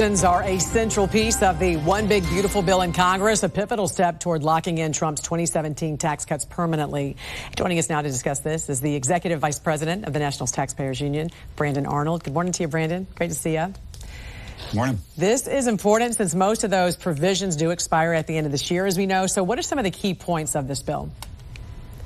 Are a central piece of the One Big Beautiful bill in Congress, a pivotal step toward locking in Trump's 2017 tax cuts permanently. Joining us now to discuss this is the Executive Vice President of the National Taxpayers Union, Brandon Arnold. Good morning to you, Brandon. Great to see you. Good morning. This is important since most of those provisions do expire at the end of this year, as we know. So what are some of the key points of this bill?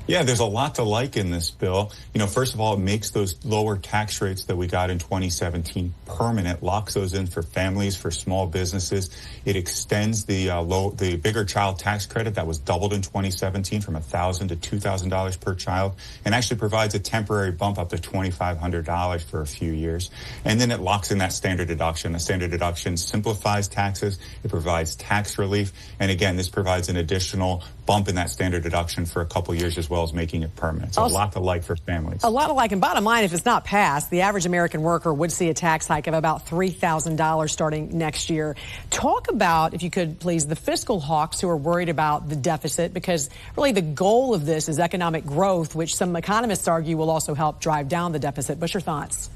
Yeah, there's a lot to like in this bill. First of all, it makes those lower tax rates that we got in 2017 permanent, locks those in for families, for small businesses. It extends the bigger child tax credit that was doubled in 2017 from $1,000 to $2,000 per child, and actually provides a temporary bump up to $2,500 for a few years. And then it locks in that standard deduction. The standard deduction simplifies taxes. It provides tax relief. And again, this provides an additional bump in that standard deduction for a couple years as well as making it permanent. So a lot to like for families. A lot to like. And bottom line, if it's not passed, the average American worker would see a tax hike of about $3,000 starting next year. Talk about, if you could please, the fiscal hawks who are worried about the deficit, because really the goal of this is economic growth, which some economists argue will also help drive down the deficit. What's your thoughts?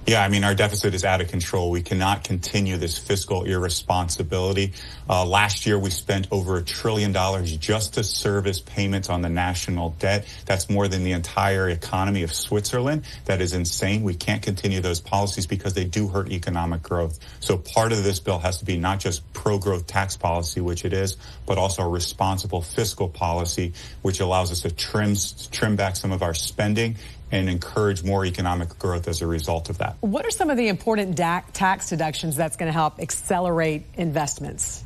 Yeah, our deficit is out of control. We cannot continue this fiscal irresponsibility. Last year, we spent over $1 trillion just to service payments on the national debt. That's more than the entire economy of Switzerland. That is insane. We can't continue those policies because they do hurt economic growth. So part of this bill has to be not just pro-growth tax policy, which it is, but also a responsible fiscal policy, which allows us to trim back some of our spending and encourage more economic growth as a result of that. What are some of the important tax deductions that's going to help accelerate investments?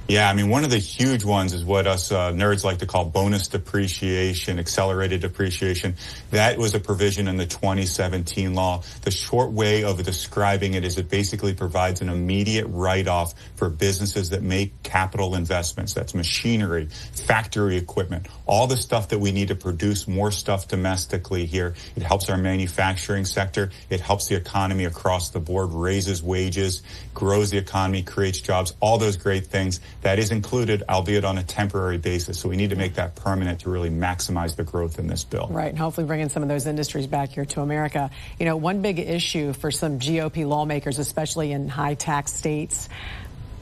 Yeah, one of the huge ones is what us nerds like to call bonus depreciation, accelerated depreciation. That was a provision in the 2017 law. The short way of describing it is it basically provides an immediate write-off for businesses that make capital investments. That's machinery, factory equipment, all the stuff that we need to produce more stuff domestically here. It helps our manufacturing sector. It helps the economy across the board, raises wages, grows the economy, creates jobs, all those great things. That is included, albeit on a temporary basis. So we need to make that permanent to really maximize the growth in this bill. Right, and hopefully bringing some of those industries back here to America. One big issue for some GOP lawmakers, especially in high-tax states,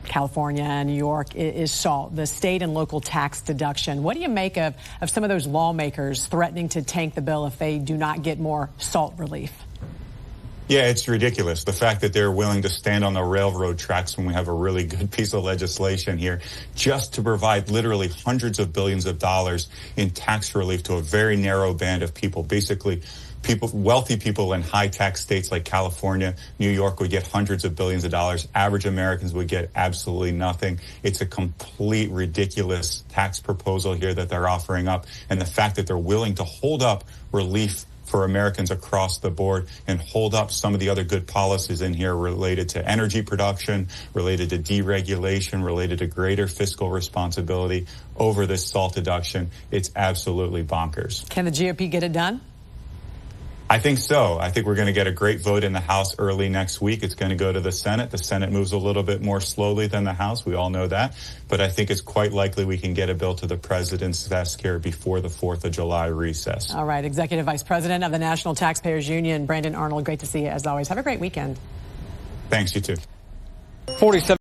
California and New York, is SALT, the state and local tax deduction. What do you make of some of those lawmakers threatening to tank the bill if they do not get more SALT relief? Yeah, it's ridiculous. The fact that they're willing to stand on the railroad tracks when we have a really good piece of legislation here just to provide literally hundreds of billions of dollars in tax relief to a very narrow band of people. Basically, wealthy people in high tax states like California, New York would get hundreds of billions of dollars. Average Americans would get absolutely nothing. It's a complete ridiculous tax proposal here that they're offering up. And the fact that they're willing to hold up relief for Americans across the board and hold up some of the other good policies in here related to energy production, related to deregulation, related to greater fiscal responsibility over this SALT deduction. It's absolutely bonkers. Can the GOP get it done? I think so. I think we're going to get a great vote in the House early next week. It's going to go to the Senate. The Senate moves a little bit more slowly than the House. We all know that. But I think it's quite likely we can get a bill to the president's desk here before the 4th of July recess. All right. Executive Vice President of the National Taxpayers Union, Brandon Arnold, great to see you as always. Have a great weekend. Thanks, you too. 47